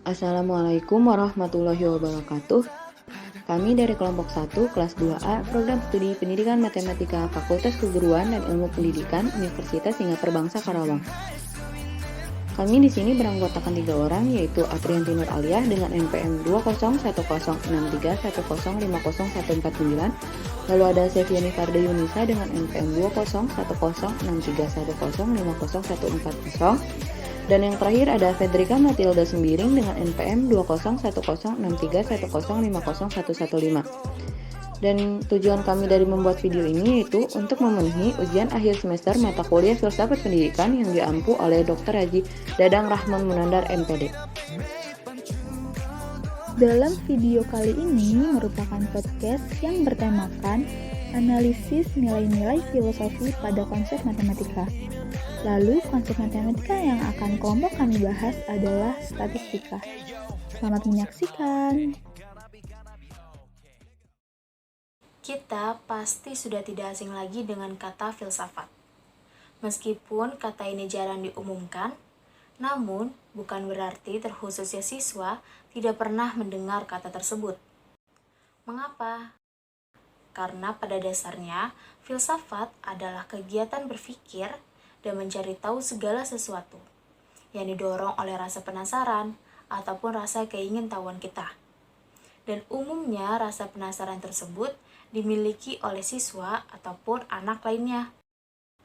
Assalamualaikum warahmatullahi wabarakatuh. Kami dari kelompok 1 kelas 2A Program Studi Pendidikan Matematika Fakultas Keguruan dan Ilmu Pendidikan Universitas Singapura Bangsa Karawang. Kami di sini beranggotakan 3 orang, yaitu Aprianti Nur Aliyah dengan NPM 2010631050149, lalu ada Seviani Farda Yunisa dengan NPM 2010631050140, dan yang terakhir ada Fedrika Matilda Sembiring dengan NPM 2010631050115. Dan tujuan kami dari membuat video ini yaitu untuk memenuhi ujian akhir semester mata kuliah Filsafat Pendidikan yang diampu oleh Dr. Haji Dadang Rahman Munandar MPD. Dalam video kali ini merupakan podcast yang bertemakan analisis nilai-nilai filosofi pada konsep matematika. Lalu konsep matematika yang akan kelompok kami bahas adalah statistika. Selamat menyaksikan. Kita pasti sudah tidak asing lagi dengan kata filsafat. Meskipun kata ini jarang diumumkan, namun bukan berarti terkhususnya siswa tidak pernah mendengar kata tersebut. Mengapa? Karena pada dasarnya, filsafat adalah kegiatan berpikir dan mencari tahu segala sesuatu yang didorong oleh rasa penasaran ataupun rasa keingintahuan kita. Dan umumnya rasa penasaran tersebut dimiliki oleh siswa ataupun anak lainnya.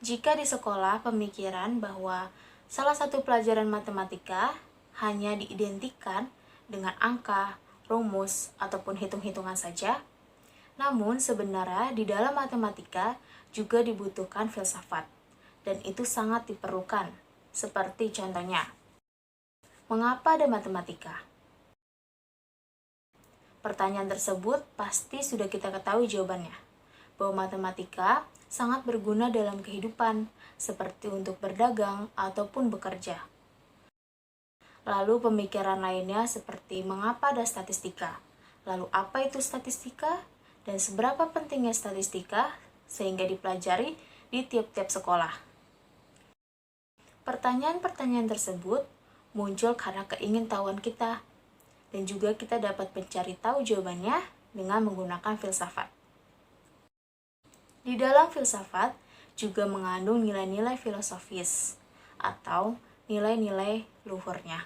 Jika di sekolah pemikiran bahwa salah satu pelajaran matematika hanya diidentikan dengan angka, rumus, ataupun hitung-hitungan saja, namun sebenarnya di dalam matematika juga dibutuhkan filsafat, dan itu sangat diperlukan. Seperti contohnya, mengapa ada matematika? Pertanyaan tersebut pasti sudah kita ketahui jawabannya, bahwa matematika sangat berguna dalam kehidupan, seperti untuk berdagang ataupun bekerja. Lalu pemikiran lainnya seperti mengapa ada statistika, lalu apa itu statistika, dan seberapa pentingnya statistika sehingga dipelajari di tiap-tiap sekolah. Pertanyaan-pertanyaan tersebut muncul karena keingintahuan kita, dan juga kita dapat mencari tahu jawabannya dengan menggunakan filsafat. Di dalam filsafat juga mengandung nilai-nilai filosofis atau nilai-nilai luhurnya.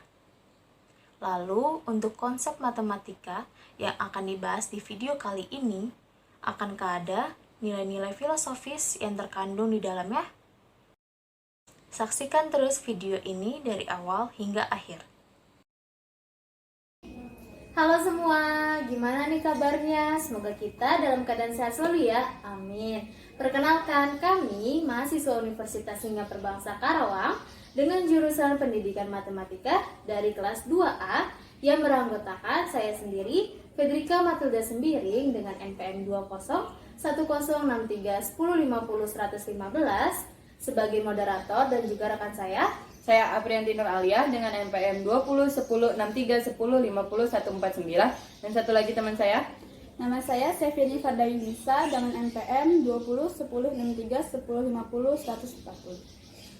Lalu, untuk konsep matematika yang akan dibahas di video kali ini, akankah ada nilai-nilai filosofis yang terkandung di dalamnya? Saksikan terus video ini dari awal hingga akhir. Halo semua, gimana nih kabarnya? Semoga kita dalam keadaan sehat selalu ya, amin. Perkenalkan, kami mahasiswa Universitas Singapura Bangsa Karawang dengan jurusan Pendidikan Matematika dari kelas 2A yang beranggotakan saya sendiri, Fedrika Matilda Sembiring dengan NPM 2010631050115 sebagai moderator, dan juga rekan saya Aprianti Nur Aliyah dengan NPM 2010631050149, dan satu lagi teman saya. Nama saya Seviani Farda Yunisa dengan NPM 2010631050140.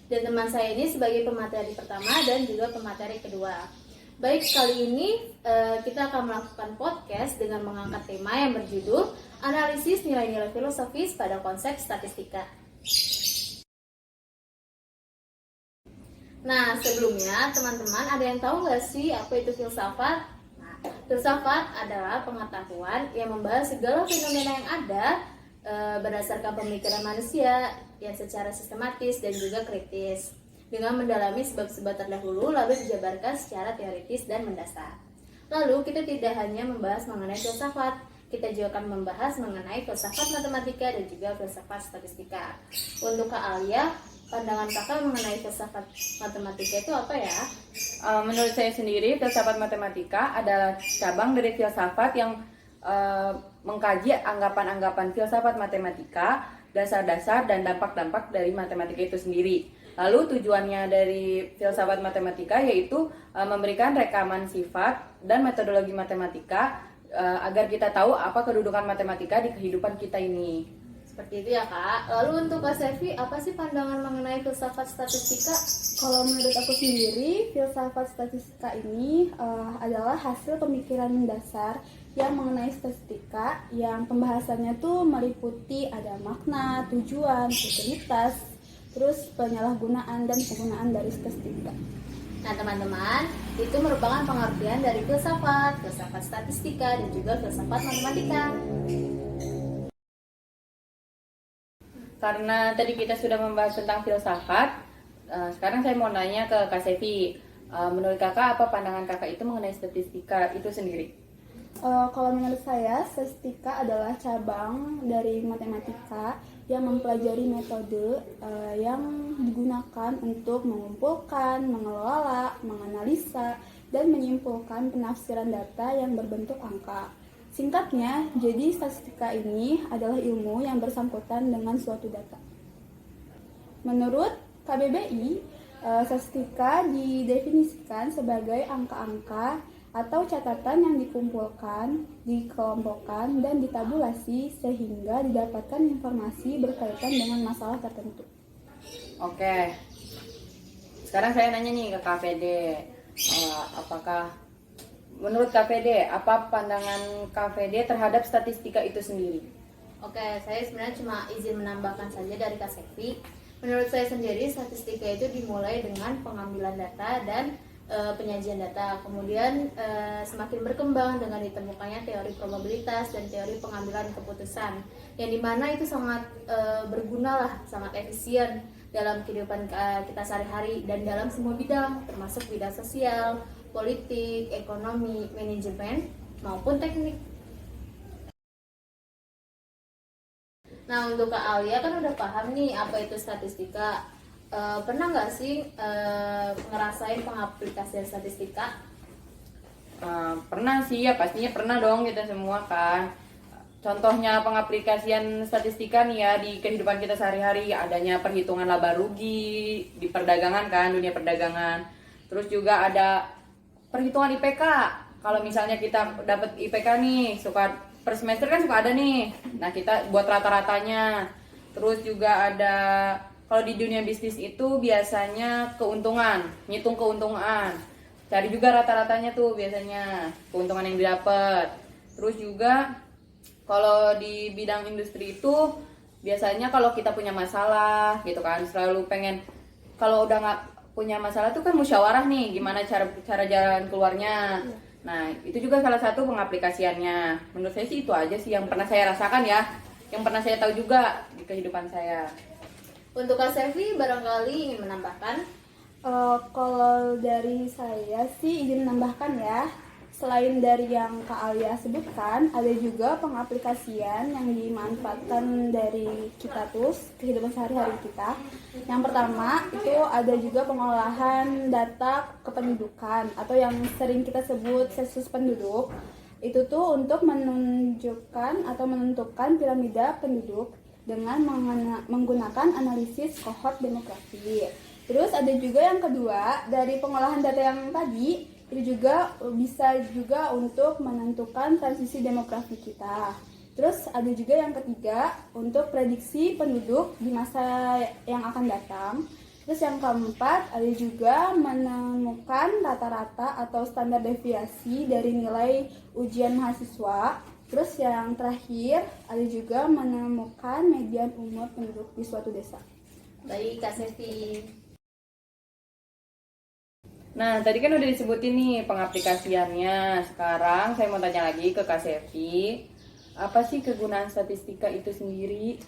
Dan teman saya ini sebagai pemateri pertama dan juga pemateri kedua. Baik, kali ini kita akan melakukan podcast dengan mengangkat tema yang berjudul Analisis Nilai-Nilai Filosofis pada Konsep Statistika. Nah, sebelumnya teman-teman ada yang tahu nggak sih apa itu filsafat? Nah, filsafat adalah pengetahuan yang membahas segala fenomena yang ada berdasarkan pemikiran manusia yang secara sistematis dan juga kritis, dengan mendalami sebab-sebab terdahulu lalu dijabarkan secara teoritis dan mendasar. Lalu kita tidak hanya membahas mengenai filsafat, kita juga akan membahas mengenai filsafat matematika dan juga filsafat statistika. Untuk Kak Alia, pandangan kakak mengenai filsafat matematika itu apa ya? Menurut saya sendiri, filsafat matematika adalah cabang dari filsafat yang mengkaji anggapan-anggapan filsafat matematika, dasar-dasar dan dampak-dampak dari matematika itu sendiri. Lalu tujuannya dari filsafat matematika yaitu memberikan rekaman sifat dan metodologi matematika agar kita tahu apa kedudukan matematika di kehidupan kita ini. Seperti itu ya Kak. Lalu untuk Kak Sevi, apa sih pandangan mengenai filsafat statistika? Kalau menurut aku sendiri, filsafat statistika ini adalah hasil pemikiran mendasar yang mengenai statistika yang pembahasannya tuh meliputi ada makna, tujuan, utilitas, terus penyalahgunaan dan penggunaan dari statistika. Nah teman-teman, itu merupakan pengertian dari filsafat statistika, dan juga filsafat matematika. Karena tadi kita sudah membahas tentang filsafat, sekarang saya mau nanya ke Kak Sevi. Menurut kakak, apa pandangan kakak itu mengenai statistika itu sendiri? Kalau menurut saya, statistika adalah cabang dari matematika yang mempelajari metode yang digunakan untuk mengumpulkan, mengelola, menganalisa, dan menyimpulkan penafsiran data yang berbentuk angka. Singkatnya, jadi statistika ini adalah ilmu yang bersangkutan dengan suatu data. Menurut KBBI, statistika didefinisikan sebagai angka-angka atau catatan yang dikumpulkan, dikelompokkan, dan ditabulasi sehingga didapatkan informasi berkaitan dengan masalah tertentu. Oke, sekarang saya nanya nih ke KPD, apakah menurut KPD, apa pandangan KPD terhadap statistika itu sendiri? Oke, saya sebenarnya cuma izin menambahkan saja dari Kak Sevi. Menurut saya sendiri, statistika itu dimulai dengan pengambilan data dan penyajian data. Kemudian semakin berkembang dengan ditemukannya teori probabilitas dan teori pengambilan keputusan, yang dimana itu sangat berguna lah, sangat efisien dalam kehidupan kita sehari-hari dan dalam semua bidang, termasuk bidang sosial, politik, ekonomi, manajemen, maupun teknik. Nah, untuk Kak Alia kan udah paham nih apa itu statistika. Pernah nggak sih ngerasain pengaplikasian statistika? Pernah sih, ya pastinya pernah dong kita semua kan. Contohnya pengaplikasian statistika nih ya di kehidupan kita sehari-hari, adanya perhitungan laba rugi di perdagangan kan, dunia perdagangan. Terus juga ada perhitungan IPK. Kalau misalnya kita dapat IPK nih, per semester kan suka ada nih. Nah, kita buat rata-ratanya. Terus juga ada, kalau di dunia bisnis itu biasanya keuntungan, ngitung keuntungan. Cari juga rata-ratanya tuh biasanya, keuntungan yang didapat. Terus juga kalau di bidang industri itu biasanya kalau kita punya masalah gitu kan, selalu pengen, kalau udah nggak punya masalah tuh kan musyawarah nih, gimana cara jalan keluarnya. Nah, itu juga salah satu pengaplikasiannya. Menurut saya sih itu aja sih yang pernah saya rasakan ya, yang pernah saya tahu juga di kehidupan saya. Untuk Kak Sevi barangkali ingin menambahkan? Kalau dari saya sih izin menambahkan ya. Selain dari yang Kak Alia sebutkan, ada juga pengaplikasian yang dimanfaatkan dari kita tuh kehidupan sehari-hari kita. Yang pertama itu ada juga pengolahan data kependudukan atau yang sering kita sebut sensus penduduk. Itu tuh untuk menunjukkan atau menentukan piramida penduduk dengan menggunakan analisis kohort demografi. Terus ada juga yang kedua dari pengolahan data yang tadi, itu juga bisa juga untuk menentukan transisi demografi kita. Terus ada juga yang ketiga untuk prediksi penduduk di masa yang akan datang. Terus yang keempat ada juga menemukan rata-rata atau standar deviasi dari nilai ujian mahasiswa. Terus yang terakhir ada juga menemukan median umur penduduk di suatu desa. Baik Kak Sevi. Nah, tadi kan udah disebutin nih pengaplikasiannya. Sekarang saya mau tanya lagi ke Kak Sevi, apa sih kegunaan statistika itu sendiri?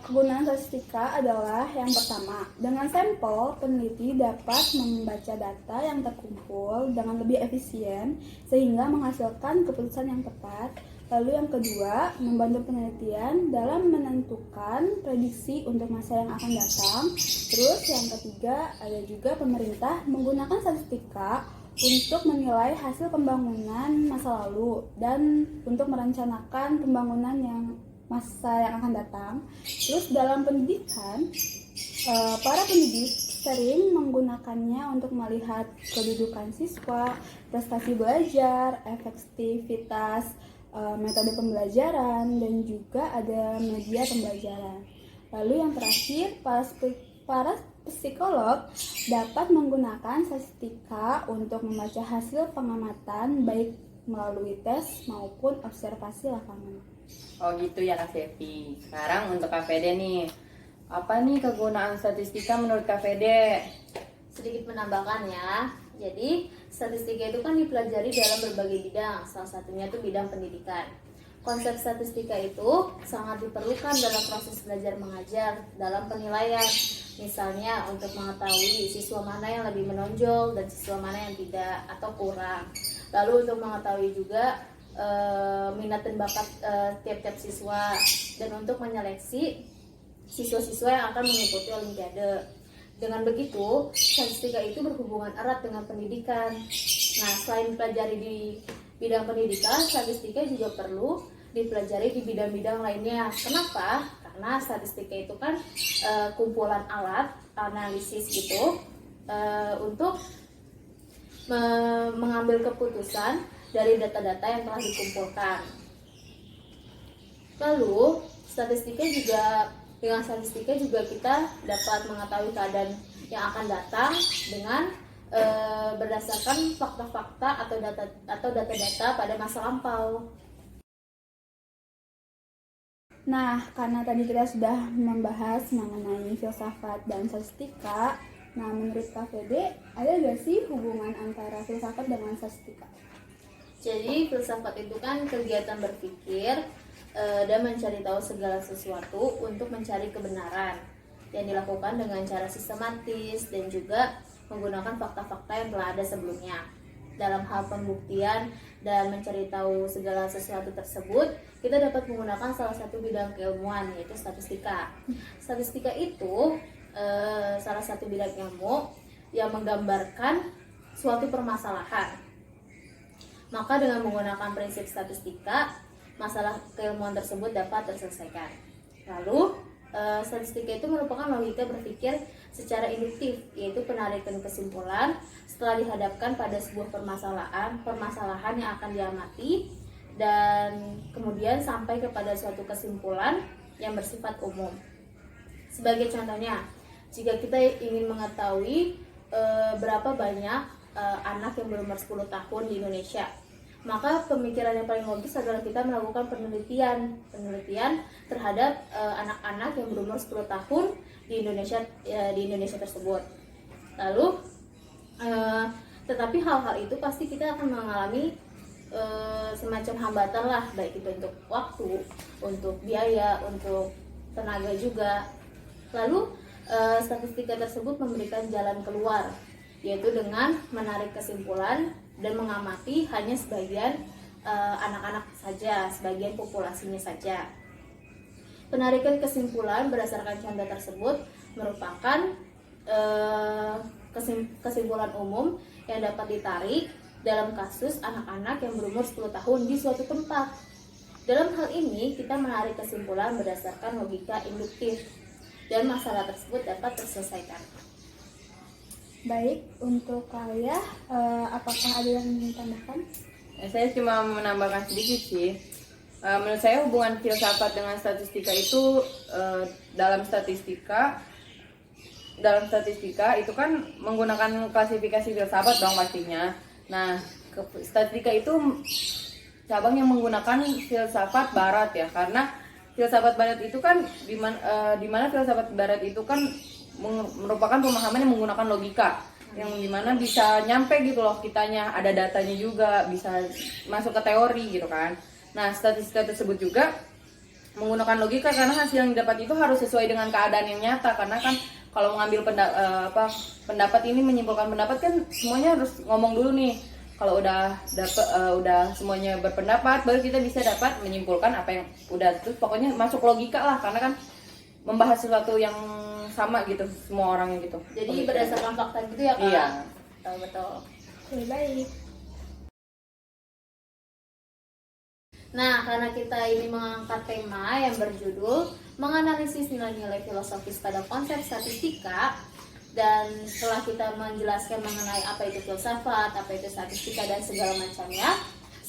Kegunaan statistika adalah yang pertama, dengan sampel, peneliti dapat membaca data yang terkumpul dengan lebih efisien sehingga menghasilkan keputusan yang tepat. Lalu yang kedua, membantu penelitian dalam menentukan prediksi untuk masa yang akan datang. Terus yang ketiga, ada juga pemerintah menggunakan statistika untuk menilai hasil pembangunan masa lalu dan untuk merencanakan pembangunan masa yang akan datang. Terus dalam pendidikan, para pendidik sering menggunakannya untuk melihat kedudukan siswa, prestasi belajar, efektivitas metode pembelajaran, dan juga ada media pembelajaran. Lalu yang terakhir, para psikolog dapat menggunakan statistika untuk membaca hasil pengamatan baik melalui tes maupun observasi lapangan. Oh gitu ya Kak Sevi. Sekarang untuk KVD nih, apa nih kegunaan statistika menurut KVD? Sedikit menambahkan ya. Jadi, statistika itu kan dipelajari dalam berbagai bidang, salah satunya itu bidang pendidikan. Konsep statistika itu sangat diperlukan dalam proses belajar mengajar, dalam penilaian. Misalnya untuk mengetahui siswa mana yang lebih menonjol dan siswa mana yang tidak atau kurang. Lalu untuk mengetahui juga minat dan bakat tiap-tiap siswa, dan untuk menyeleksi siswa-siswa yang akan mengikuti olimpiade. Dengan begitu, statistika itu berhubungan erat dengan pendidikan. Nah, selain dipelajari di bidang pendidikan, statistika juga perlu dipelajari di bidang-bidang lainnya. Kenapa? Karena statistika itu kan kumpulan alat analisis gitu untuk mengambil keputusan dari data-data yang telah dikumpulkan. Lalu, dengan statistika juga kita dapat mengetahui keadaan yang akan datang dengan berdasarkan fakta-fakta atau data-data pada masa lampau. Nah, karena tadi kita sudah membahas mengenai filsafat dan statistika, nah menurut KVD ada nggak sih hubungan antara filsafat dengan statistika? Jadi filsafat itu kan kegiatan berpikir dan mencari tahu segala sesuatu untuk mencari kebenaran yang dilakukan dengan cara sistematis dan juga menggunakan fakta-fakta yang telah ada sebelumnya. Dalam hal pembuktian dan mencari tahu segala sesuatu tersebut, kita dapat menggunakan salah satu bidang keilmuan, yaitu statistika. Statistika itu salah satu bidang ilmu yang menggambarkan suatu permasalahan. Maka dengan menggunakan prinsip statistika, masalah keilmuan tersebut dapat terselesaikan. Lalu, statistika itu merupakan logika berpikir secara induktif, yaitu penarikan kesimpulan setelah dihadapkan pada sebuah permasalahan yang akan diamati, dan kemudian sampai kepada suatu kesimpulan yang bersifat umum. Sebagai contohnya, jika kita ingin mengetahui berapa banyak anak yang berumur 10 tahun di Indonesia, maka pemikiran yang paling logis adalah kita melakukan penelitian terhadap anak-anak yang berumur 10 tahun di Indonesia tersebut. Lalu tetapi hal-hal itu pasti kita akan mengalami semacam hambatan lah, baik itu untuk waktu, untuk biaya, untuk tenaga juga. Lalu statistika tersebut memberikan jalan keluar, yaitu dengan menarik kesimpulan dan mengamati hanya sebagian anak-anak saja, sebagian populasinya saja. Penarikan kesimpulan berdasarkan contoh tersebut merupakan kesimpulan umum yang dapat ditarik dalam kasus anak-anak yang berumur 10 tahun di suatu tempat. Dalam hal ini, kita menarik kesimpulan berdasarkan logika induktif dan masalah tersebut dapat terselesaikan. Baik, untuk Alia, apakah ada yang ingin ditambahkan? Saya cuma menambahkan sedikit sih. Menurut saya hubungan filsafat dengan statistika itu dalam statistika itu kan menggunakan klasifikasi filsafat dong pastinya. Nah, statistika itu cabang yang menggunakan filsafat barat ya, karena filsafat barat itu kan di mana filsafat barat itu kan merupakan pemahaman yang menggunakan logika, yang dimana bisa nyampe gitu loh kitanya, ada datanya juga, bisa masuk ke teori gitu kan. Nah, statistika tersebut juga menggunakan logika karena hasil yang didapat itu harus sesuai dengan keadaan yang nyata, karena kan kalau mengambil pendapat ini, menyimpulkan pendapat kan semuanya harus ngomong dulu nih. Kalau udah semuanya berpendapat, baru kita bisa dapat menyimpulkan apa yang udah, terus pokoknya masuk logika lah, karena kan membahas sesuatu yang sama gitu semua orang gitu. Jadi berdasarkan fakta gitu ya Kak? Iya. Betul. Oke, baik. Nah, karena kita ini mengangkat tema yang berjudul menganalisis nilai-nilai filosofis pada konsep statistika, dan setelah kita menjelaskan mengenai apa itu filsafat, apa itu statistika dan segala macamnya,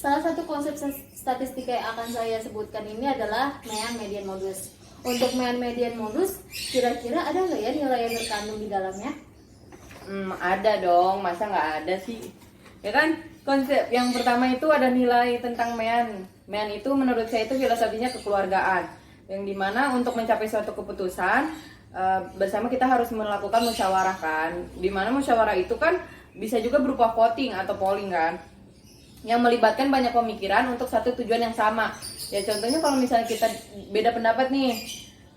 Salah satu konsep statistika yang akan saya sebutkan ini adalah mean median modus. Untuk mean median modus, kira-kira ada nggak ya nilai yang terkandung di dalamnya? Ada dong, masa nggak ada sih? Ya kan, konsep yang pertama itu ada nilai tentang mean. Mean itu menurut saya itu filosofinya kekeluargaan, yang dimana untuk mencapai suatu keputusan bersama kita harus melakukan musyawarah kan. Dimana musyawarah itu kan bisa juga berupa voting atau polling kan, yang melibatkan banyak pemikiran untuk satu tujuan yang sama. Ya contohnya kalau misalnya kita beda pendapat nih,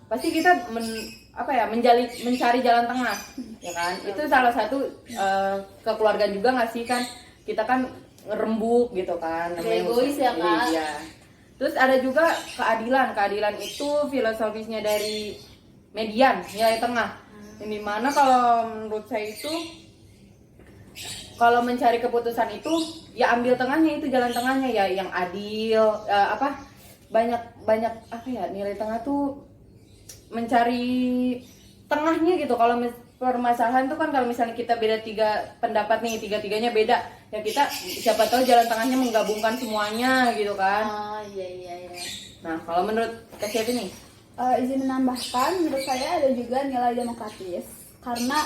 pasti kita mencari jalan tengah, ya kan? Itu salah satu kekeluargaan juga nggak sih kan? Kita kan ngerembuk gitu kan, Egois ya Kak. Iya. Terus ada juga keadilan. Keadilan itu filosofisnya dari median, nilai tengah. Yang dimana kalau menurut saya itu, kalau mencari keputusan itu ya ambil tengahnya, itu jalan tengahnya ya yang adil. Banyak nilai tengah tuh mencari tengahnya gitu. Kalau permasalahan tuh kan kalau misalnya kita beda 3 pendapat nih, 3-3-nya beda, ya kita siapa tahu jalan tengahnya menggabungkan semuanya gitu kan. Oh iya. Nah kalau menurut Kak Syafi nih? Izin menambahkan, menurut saya ada juga nilai demokratis. Karena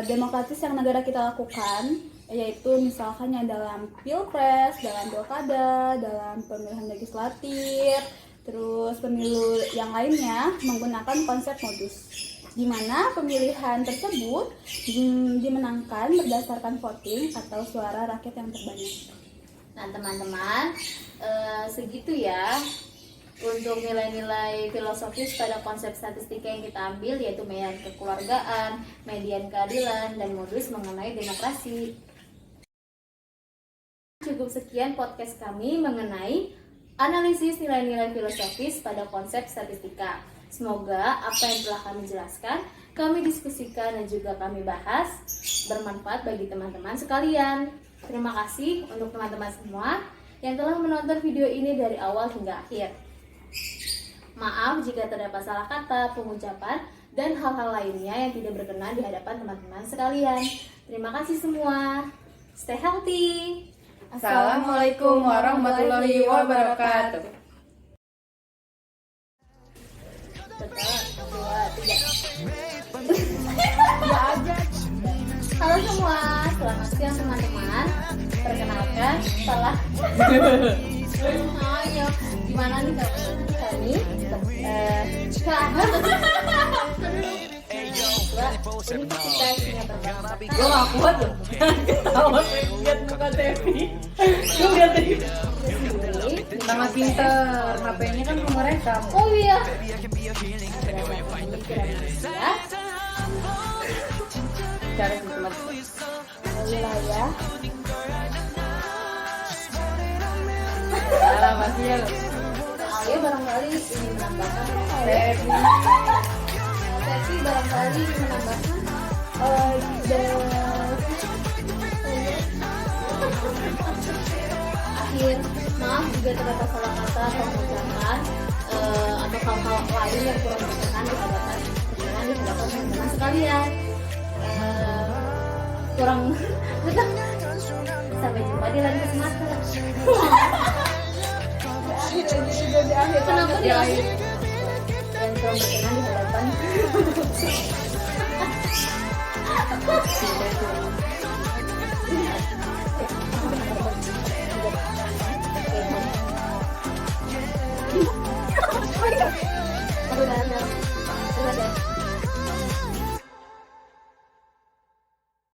demokratis yang negara kita lakukan, yaitu misalkan yang dalam pilpres, dalam pilkada, dalam pemilihan legislatif, terus pemilu yang lainnya menggunakan konsep modus, di mana pemilihan tersebut dimenangkan berdasarkan voting atau suara rakyat yang terbanyak. Nah teman-teman, segitu ya untuk nilai-nilai filosofis pada konsep statistika yang kita ambil, yaitu mean kekeluargaan, median keadilan, dan modus mengenai demokrasi. Cukup sekian podcast kami mengenai analisis nilai-nilai filosofis pada konsep statistika. Semoga apa yang telah kami jelaskan, kami diskusikan dan juga kami bahas bermanfaat bagi teman-teman sekalian. Terima kasih untuk teman-teman semua yang telah menonton video ini dari awal hingga akhir. Maaf jika terdapat salah kata, pengucapan, dan hal-hal lainnya yang tidak berkenan di hadapan teman-teman sekalian. Terima kasih semua. Stay healthy. Assalamualaikum warahmatullahi wabarakatuh. Halo semua, selamat siang teman-teman. Perkenalkan, salah. Ayo, gimana nih kami? Ini kita isinya berbangsa. Gue gak kuat loh. Ketawa lihat muka Tevi. Gue lihat Tevi. Sangat pinter. HP-nya kan mau merekam. Oh iya. Cara sistematis. Wilayah Salah masih ya. Ayo barangkali ingin menambahkan Tevi. Tapi barangkali ingin menambahkan akhir. Maaf jika terdapat salah kata, pengucapan atau hal-hal lain yang kurang berkenan di hadapan teman-teman sekalian. Kurang sampai jumpa di lain kesempatan. Kenapa di akhir? Dan kurang berkenan di hadapan